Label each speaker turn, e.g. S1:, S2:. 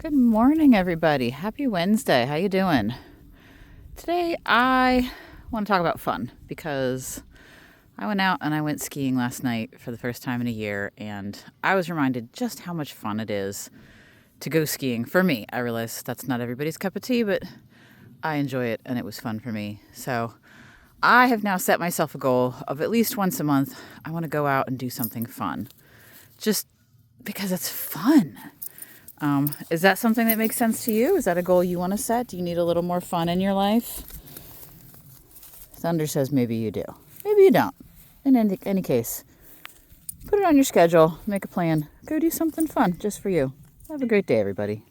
S1: Good morning, everybody. Happy Wednesday. How you doing? Today I want to talk about fun because I went out and I went skiing last night for the first time in a year, and I was reminded just how much fun it is to go skiing. For me, I realize that's not everybody's cup of tea, but I enjoy it and it was fun for me. So I have now set myself a goal of at least once a month, I want to go out and do something fun. Just because it's fun. Is that something that makes sense to you? Is that a goal you want to set? Do you need a little more fun in your life? Thunder says maybe you do. Maybe you don't. In any case, put it on your schedule, make a plan, go do something fun just for you. Have a great day, everybody.